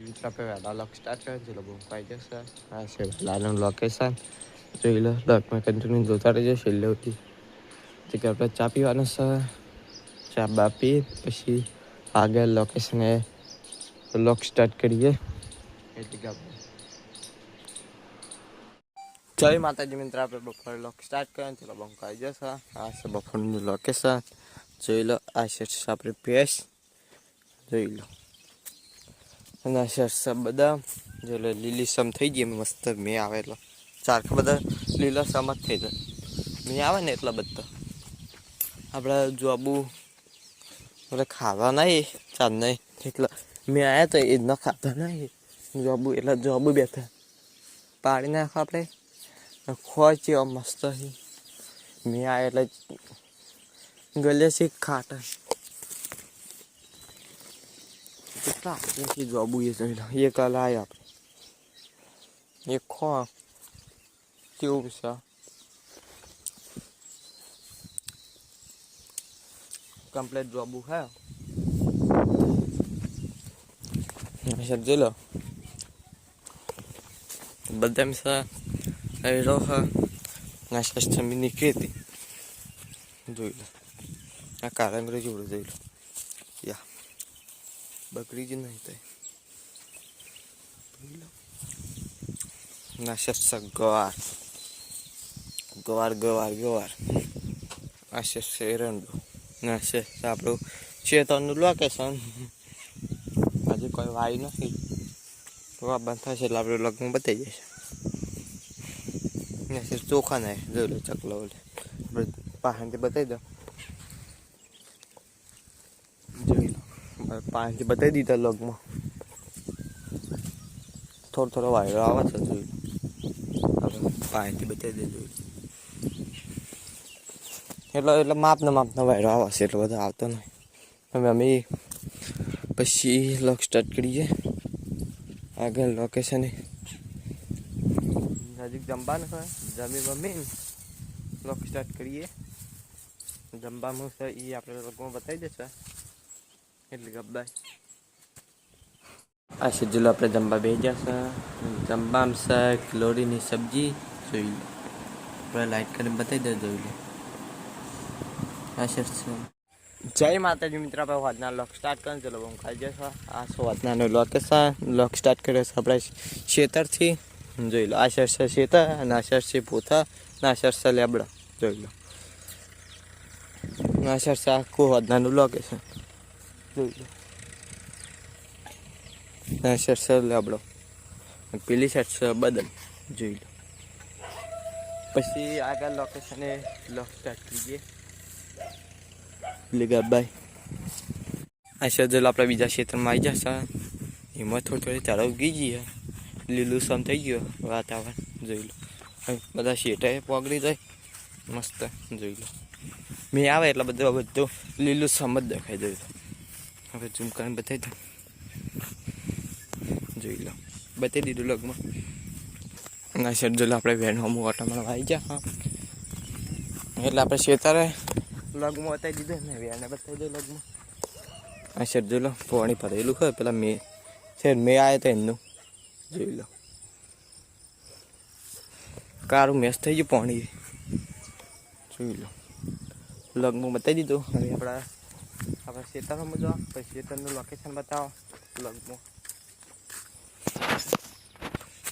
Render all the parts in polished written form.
મિત્ર આપણે વહેલા લોક સ્ટાર્ટ કરે છે લોકો કહી જશે આ છે વહેલાનું લોકેશન જોઈ લો લોકમાં કન્ટિન્યુ જોતા રહેજો છેલ્લે સુધી તો કે આપણે ચા પીવાનું છે ચા બા પી પછી આગળ લોકેશને લોક સ્ટાર્ટ કરીએ એટલે કે આપણે જય માતાજી મિત્ર આપણે બપોરે લોક સ્ટાર્ટ કરીએ ચલો બંક આવી જશે આ છે બપોરનું લોકેશન જોઈ લો આ છે આપણે પેસ જોઈ લો અને આ છે બધા જોઈ લો લીલી સમ થઈ ગઈ મસ્ત મેં આવે એટલે ચારખા બધા લીલા સમ જ થઈ જાય મેં આવે ને એટલા બધા આપણે જોબુ એટલે ખાવા નહીં ચાંદ નહીં એટલે મેં આવ્યા તો એ ન ખાતા નહીં જોબુ એટલે જોબુ બેઠા પાડી નાખો આપણે ખોય છે મસ્ત મેં આ એટલે ગલે છે ખાટા કેટલા જોબુ એ જોઈ લો એ કલા આવ્યા આપણે એ ખો કેવું છે કમ્પ્લીટ જોબુ હે જોઈ લો બધા છે રોહ નાસ્તા જમીન નીકળી જોઈ લો આ કારંગરી જોડે જોઈ લો યા બકરી જ નહીં થાય નાસ્તા ગવાર ગવાર ગવાર ગવાર આ છે એરંડો ના છે આપણું ચેતનનું લોકેશન હજી કોઈ વાયુ નથી તો બંધ થશે એટલે આપણે લગ્ન બતાવી જશે ચોખા ના જોઈ લો ચકલો આપણે પાણીથી બતાવી દો જોઈ લો પાણીથી બતાવી દીધા લગમાં થોડો થોડો વાયરો આવે છે જોઈ લો આપણે પાણીથી બતાવી દે જોઈ એટલે માપનો વાયરો આવે છે એટલો બધો આવતો નહીં હવે અમે પછી લોક સ્ટાર્ટ કરીએ આગળ લોકેશન નજીક જમવાનું હોય જમી લોક સ્ટાર્ટ કરીએ જમવાનું છે એ આપણે લોકોમાં બતાવી દેશે એટલે ગબ્બાઈ આ શેડ્યુલ આપણે જમવા બે જશે જમવામાં છે કિલોરીની સબ્જી જોઈ લો આપણે લાઈટ કરીને બતાવી દે જોઈ લો આ છે જય માતાજી મિત્ર આપણે વાતના લોક સ્ટાર્ટ કરીને ચલો હું ખાઈ જશો આ શું વાતનાનું લોકેશન લોક સ્ટાર્ટ કર્યો છે આપણે ખેતરથી જોઈ લો આ શર્ટ છે શેતર અને આ શર્ટ છે પોથા અને આ શર્ટ છે લેબડા જોઈ લો આ શર્ટ છે આખું વાતનાનું લોકેશન જોઈ લો આ શર્ટ છે લેબડો પેલી શર્ટ છે બદલ જોઈ લો પછી આગળ લોકેશને લોક સ્ટાર્ટ કરીએ બાય આ શેડ્યુલ આપણે બીજા ક્ષેત્રમાં આવી જશે એમાં થોડી ચાલો ઉગી જઈએ લીલું સમ થઈ ગયો વાતાવરણ જોઈ લો બધા શેટાએ પગડી જાય મસ્ત જોઈ લો મેં આવે એટલે બધું લીલું સમ જ દેખાઈ જોઈ લો હવે ઝૂમ કરીને બતાવી દઉં જોઈ લો બતાવી દીધું લગમાં ના શેડ્યુલ આપણે વેન હોમ ઓટોમાં આવી જા હા એટલે આપણે શેતારે લગમાં બતાવી દીધું ને વેને બતાવી દઉં લગમાં આ શેડ્યુલ પાણી ભરેલું હોય પેલા મેં આવ્યો તો એમનું જોઈ લો કારું મેસ થઈ ગયું પાણી જોઈ લો લગમાં બતાવી દીધું હવે આપણે ખેતરમાં જાઓ પછી ખેતરનું લોકેશન બતાવો લગમાં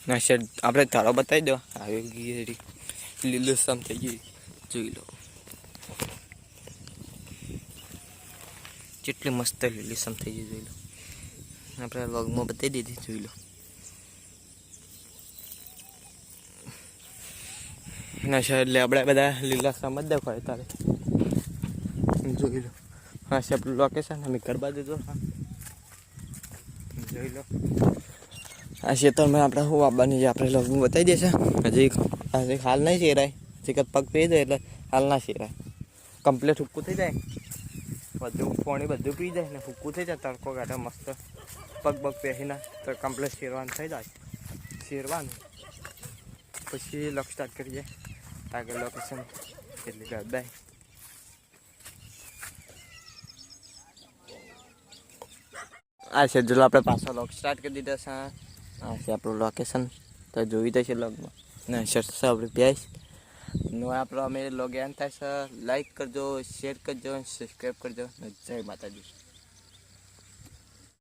ના શેડ આપણે તારો બતાવી દો આવી ગઈ લીલું સમ થઈ ગઈ જોઈ લો કેટલી મસ્ત લીલી સમ થઈ ગઈ જોઈ લો આપણે લગમાં બતાવી દીધી જોઈ લો ના શહેર લેબડા બધા લીલા સમ જ દેખાય તારે જોઈ લો હા છે આપણું લોકેશન અમે કરવા દીધો હા જોઈ લો આ ખેતરમાં આપણે શું આવવાની છે આપણે લગભગ બતાવી દેશે હજી હાલ નહીં શેરાય હજી પગ પી જાય એટલે હાલ ના શેરાય કમ્પ્લીટ હુક્કું થઈ જાય બધું પાણી બધું પી જાય ને હુક્કું થઈ જાય તડકો કાઢે મસ્ત પગ પહેરીને તો કમ્પ્લીટ શેરવાનું થઈ જાય શેરવાનું પછી લોક સ્ટાર્ટ કરીએ આગળ લોકેશન એટલે કે બાય આ છે જો આપણે પાછો લોક સ્ટાર્ટ કરી દીધો છે. આ છે આપણું લોકેશન તો જોઈ તો છે લોગમાં ને શર્ટ છે આપણે પ્યાસ નો આપણો અમે લોગ એન થાય છે. લાઈક કરજો, શેર કરજો, સબસ્ક્રાઈબ કરજો. જય માતાજી.